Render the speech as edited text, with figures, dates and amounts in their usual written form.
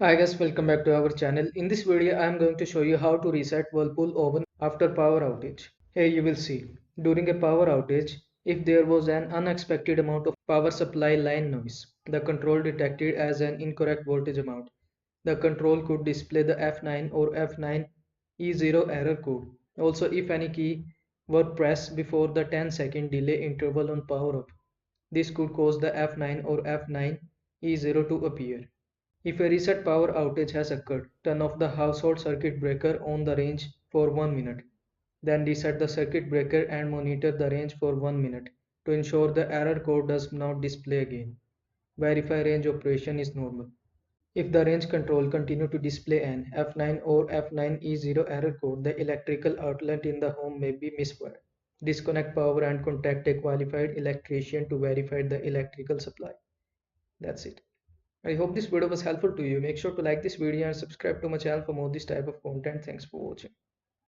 Hi guys, welcome back to our channel. In this video, I am going to show you how to reset Whirlpool oven after power outage. Here you will see, during a power outage, if there was an unexpected amount of power supply line noise, the control detected as an incorrect voltage amount. The control could display the F9 or F9E0 error code. Also, if any key were pressed before the 10-second delay interval on power up, this could cause the F9 or F9E0 to appear. If a reset power outage has occurred, turn off the household circuit breaker on the range for 1 minute. Then reset the circuit breaker and monitor the range for 1 minute to ensure the error code does not display again. Verify range operation is normal. If the range control continue to display an F9 or F9E0 error code, the electrical outlet in the home may be misfired. Disconnect power and contact a qualified electrician to verify the electrical supply. That's it. I hope this video was helpful to you. Make sure to like this video and subscribe to my channel for more this type of content. Thanks for watching.